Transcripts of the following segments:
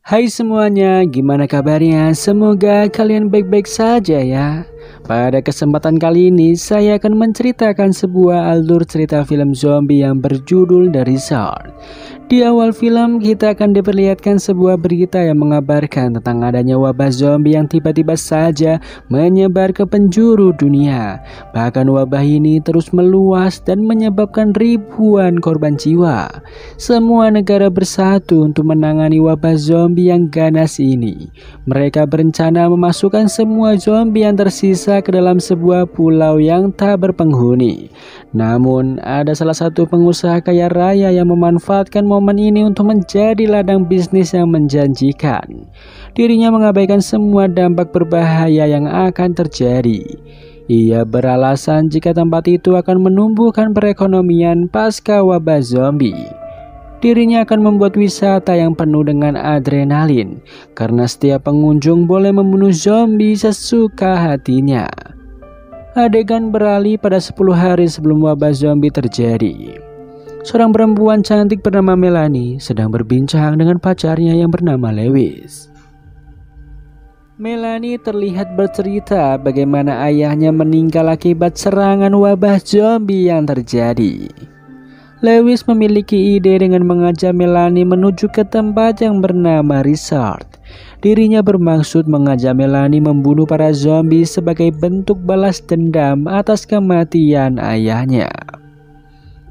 Hai semuanya, gimana kabarnya? Semoga kalian baik-baik saja ya. Pada kesempatan kali ini saya akan menceritakan sebuah alur cerita film zombie yang berjudul The Resort. Di awal film kita akan diperlihatkan sebuah berita yang mengabarkan tentang adanya wabah zombie yang tiba-tiba saja menyebar ke penjuru dunia. Bahkan wabah ini terus meluas dan menyebabkan ribuan korban jiwa. Semua negara bersatu untuk menangani wabah zombie yang ganas ini. Mereka berencana memasukkan semua zombie yang tersisa ke dalam sebuah pulau yang tak berpenghuni. Namun ada salah satu pengusaha kaya raya yang memanfaatkan momen ini untuk menjadi ladang bisnis yang menjanjikan. Dirinya mengabaikan semua dampak berbahaya yang akan terjadi. Ia beralasan jika tempat itu akan menumbuhkan perekonomian pasca wabah zombie. Dirinya akan membuat wisata yang penuh dengan adrenalin, karena setiap pengunjung boleh membunuh zombie sesuka hatinya. Adegan beralih pada 10 hari sebelum wabah zombie terjadi. Seorang perempuan cantik bernama Melanie sedang berbincang dengan pacarnya yang bernama Lewis. Melanie terlihat bercerita bagaimana ayahnya meninggal akibat serangan wabah zombie yang terjadi. Lewis memiliki ide dengan mengajak Melanie menuju ke tempat yang bernama Resort. Dirinya bermaksud mengajak Melanie membunuh para zombie sebagai bentuk balas dendam atas kematian ayahnya.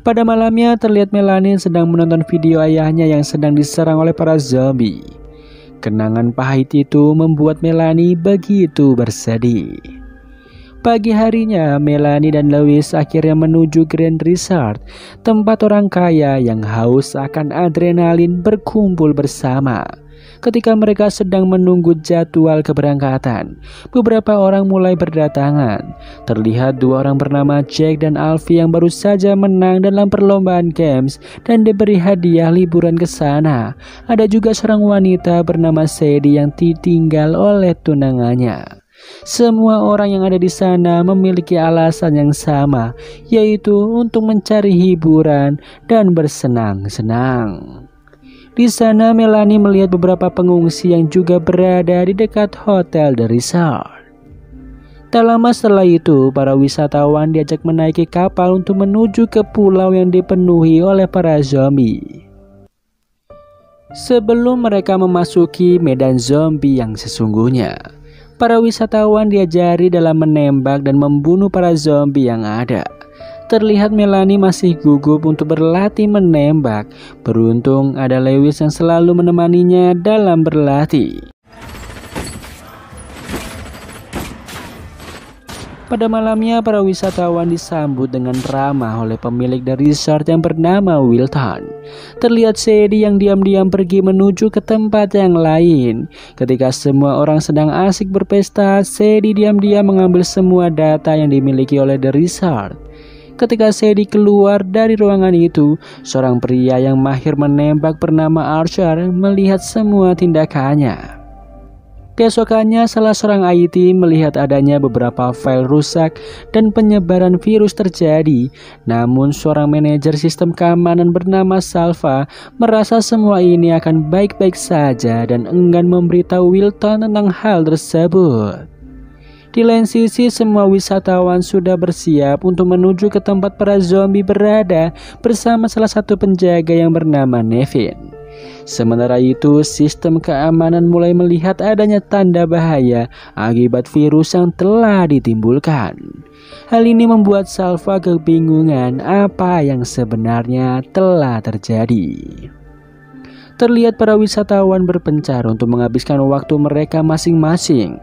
Pada malamnya terlihat Melanie sedang menonton video ayahnya yang sedang diserang oleh para zombie. Kenangan pahit itu membuat Melanie begitu bersedih. Pagi harinya, Melanie dan Lewis akhirnya menuju Grand Resort, tempat orang kaya yang haus akan adrenalin berkumpul bersama. Ketika mereka sedang menunggu jadwal keberangkatan, beberapa orang mulai berdatangan. Terlihat dua orang bernama Jack dan Alfie yang baru saja menang dalam perlombaan games dan diberi hadiah liburan ke sana. Ada juga seorang wanita bernama Sadie yang ditinggal oleh tunangannya. Semua orang yang ada di sana memiliki alasan yang sama, yaitu untuk mencari hiburan dan bersenang-senang. Di sana Melanie melihat beberapa pengungsi yang juga berada di dekat hotel The Resort. Tak lama setelah itu, para wisatawan diajak menaiki kapal untuk menuju ke pulau yang dipenuhi oleh para zombie. Sebelum mereka memasuki medan zombie yang sesungguhnya, para wisatawan diajari dalam menembak dan membunuh para zombie yang ada. Terlihat Melanie masih gugup untuk berlatih menembak. Beruntung ada Lewis yang selalu menemaninya dalam berlatih. Pada malamnya para wisatawan disambut dengan ramah oleh pemilik dari resort yang bernama Wilton. Terlihat Sadie yang diam-diam pergi menuju ke tempat yang lain. Ketika semua orang sedang asik berpesta, Sadie diam-diam mengambil semua data yang dimiliki oleh The Resort. Ketika Sadie keluar dari ruangan itu, seorang pria yang mahir menembak bernama Archer melihat semua tindakannya. Keesokannya salah seorang IT melihat adanya beberapa file rusak dan penyebaran virus terjadi. Namun seorang manajer sistem keamanan bernama Salva merasa semua ini akan baik-baik saja dan enggan memberitahu Wilton tentang hal tersebut. Di lain sisi, semua wisatawan sudah bersiap untuk menuju ke tempat para zombie berada bersama salah satu penjaga yang bernama Nevin. Sementara itu, sistem keamanan mulai melihat adanya tanda bahaya akibat virus yang telah ditimbulkan. Hal ini membuat Salva kebingungan apa yang sebenarnya telah terjadi. Terlihat para wisatawan berpencar untuk menghabiskan waktu mereka masing-masing,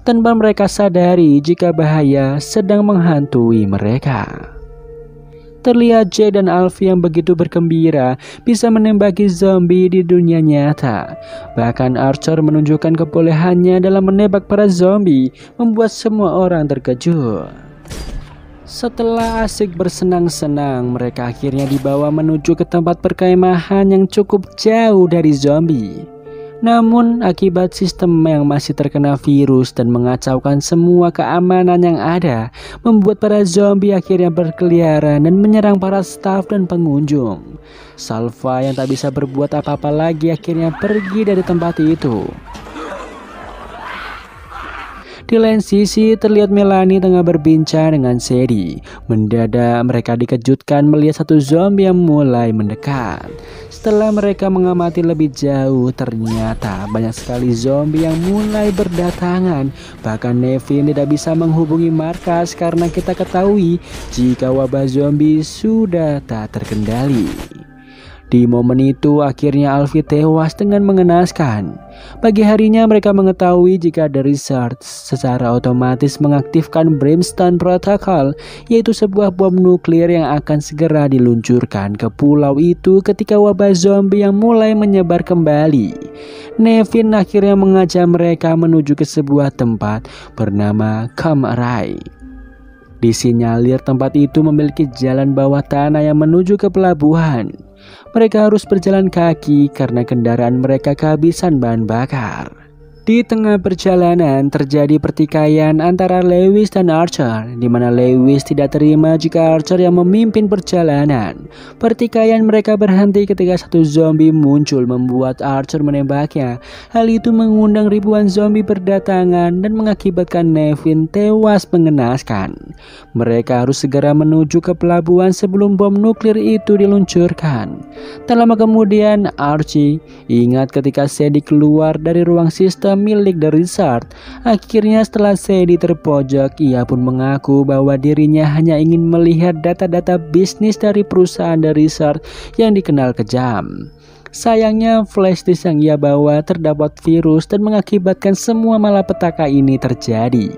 tanpa mereka sadari jika bahaya sedang menghantui mereka. Terlihat Jay dan Alfie yang begitu bergembira bisa menembaki zombie di dunia nyata. Bahkan Archer menunjukkan kebolehannya dalam menembak para zombie, membuat semua orang terkejut. Setelah asik bersenang-senang, mereka akhirnya dibawa menuju ke tempat perkemahan yang cukup jauh dari zombie. Namun akibat sistem yang masih terkena virus dan mengacaukan semua keamanan yang ada, membuat para zombie akhirnya berkeliaran dan menyerang para staf dan pengunjung. Salva yang tak bisa berbuat apa-apa lagi akhirnya pergi dari tempat itu. Di lain sisi terlihat Melanie tengah berbincang dengan Sadie. Mendadak mereka dikejutkan melihat satu zombie yang mulai mendekat. Setelah mereka mengamati lebih jauh, ternyata banyak sekali zombie yang mulai berdatangan. Bahkan Nevin tidak bisa menghubungi markas karena kita ketahui jika wabah zombie sudah tak terkendali. Di momen itu akhirnya Alfie tewas dengan mengenaskan. Pagi harinya mereka mengetahui jika The Resort secara otomatis mengaktifkan Brimstone Protocol, yaitu sebuah bom nuklir yang akan segera diluncurkan ke pulau itu ketika wabah zombie yang mulai menyebar kembali. Nevin akhirnya mengajak mereka menuju ke sebuah tempat bernama Kamrai. Disinyalir tempat itu memiliki jalan bawah tanah yang menuju ke pelabuhan. Mereka harus berjalan kaki karena kendaraan mereka kehabisan bahan bakar. Di tengah perjalanan terjadi pertikaian antara Lewis dan Archer, di mana Lewis tidak terima jika Archer yang memimpin perjalanan. Pertikaian mereka berhenti ketika satu zombie muncul membuat Archer menembaknya. Hal itu mengundang ribuan zombie berdatangan dan mengakibatkan Nevin tewas mengenaskan. Mereka harus segera menuju ke pelabuhan sebelum bom nuklir itu diluncurkan. Tak lama kemudian Archie ingat ketika Sadie keluar dari ruang sistem milik The Resort. Akhirnya setelah Sadie terpojok, ia pun mengaku bahwa dirinya hanya ingin melihat data-data bisnis dari perusahaan The Resort yang dikenal kejam. Sayangnya flash disk yang ia bawa terdapat virus dan mengakibatkan semua malapetaka ini terjadi.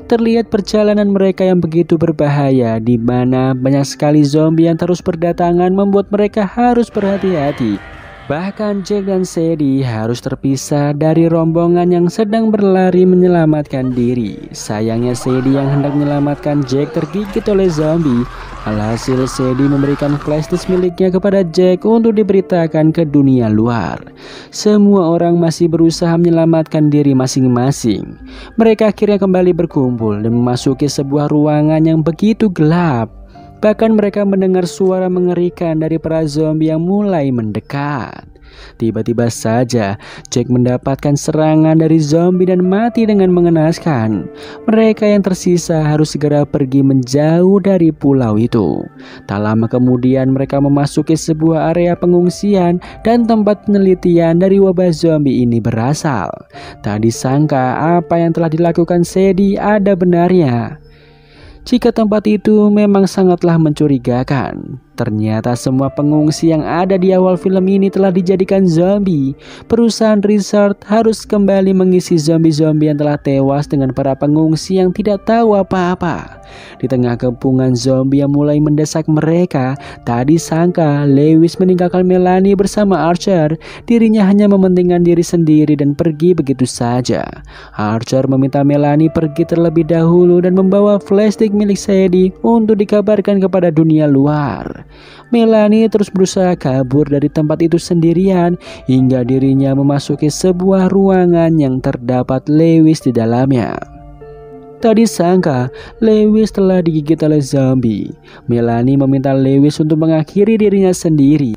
Terlihat perjalanan mereka yang begitu berbahaya, di mana banyak sekali zombie yang terus berdatangan membuat mereka harus berhati-hati. Bahkan Jack dan Sadie harus terpisah dari rombongan yang sedang berlari menyelamatkan diri. Sayangnya Sadie yang hendak menyelamatkan Jack tergigit oleh zombie. Alhasil Sadie memberikan flash disk miliknya kepada Jack untuk diberitakan ke dunia luar. Semua orang masih berusaha menyelamatkan diri masing-masing. Mereka akhirnya kembali berkumpul dan memasuki sebuah ruangan yang begitu gelap. Bahkan mereka mendengar suara mengerikan dari para zombie yang mulai mendekat. Tiba-tiba saja Jack mendapatkan serangan dari zombie dan mati dengan mengenaskan. Mereka yang tersisa harus segera pergi menjauh dari pulau itu. Tak lama kemudian mereka memasuki sebuah area pengungsian dan tempat penelitian dari wabah zombie ini berasal. Tak disangka apa yang telah dilakukan Sadie ada benarnya. Jika tempat itu memang sangatlah mencurigakan. Ternyata semua pengungsi yang ada di awal film ini telah dijadikan zombie. Perusahaan Resort harus kembali mengisi zombie-zombie yang telah tewas dengan para pengungsi yang tidak tahu apa-apa. Di tengah kepungan zombie yang mulai mendesak mereka, tak disangka Lewis meninggalkan Melanie bersama Archer. Dirinya hanya mementingkan diri sendiri dan pergi begitu saja. Archer meminta Melanie pergi terlebih dahulu dan membawa flash disk milik Sadie untuk dikabarkan kepada dunia luar. Melanie terus berusaha kabur dari tempat itu sendirian hingga dirinya memasuki sebuah ruangan yang terdapat Lewis di dalamnya. Tak disangka Lewis telah digigit oleh zombie. Melanie meminta Lewis untuk mengakhiri dirinya sendiri.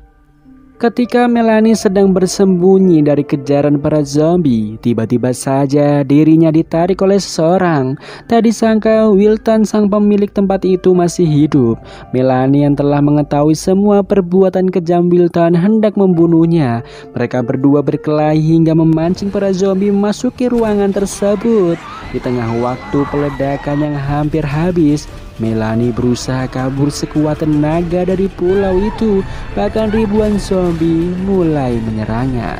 Ketika Melanie sedang bersembunyi dari kejaran para zombie, tiba-tiba saja dirinya ditarik oleh seseorang. Tak disangka Wilton, sang pemilik tempat itu, masih hidup. Melanie yang telah mengetahui semua perbuatan kejam Wilton hendak membunuhnya. Mereka berdua berkelahi hingga memancing para zombie memasuki ruangan tersebut. Di tengah waktu peledakan yang hampir habis, Melanie berusaha kabur sekuat tenaga dari pulau itu. Bahkan ribuan zombie mulai menyerangnya.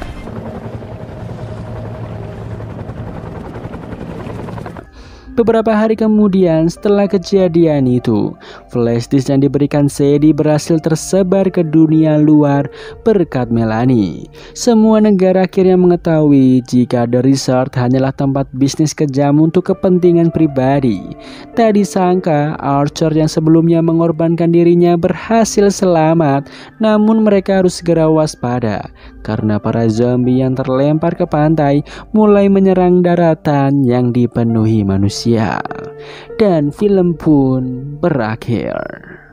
Beberapa hari kemudian setelah kejadian itu, flash disk yang diberikan Sadie berhasil tersebar ke dunia luar berkat Melanie. Semua negara akhirnya mengetahui jika The Resort hanyalah tempat bisnis kejam untuk kepentingan pribadi. Tak disangka Archer yang sebelumnya mengorbankan dirinya berhasil selamat, namun mereka harus segera waspada. karena para zombie yang terlempar ke pantai mulai menyerang daratan yang dipenuhi manusia. Dan film pun berakhir.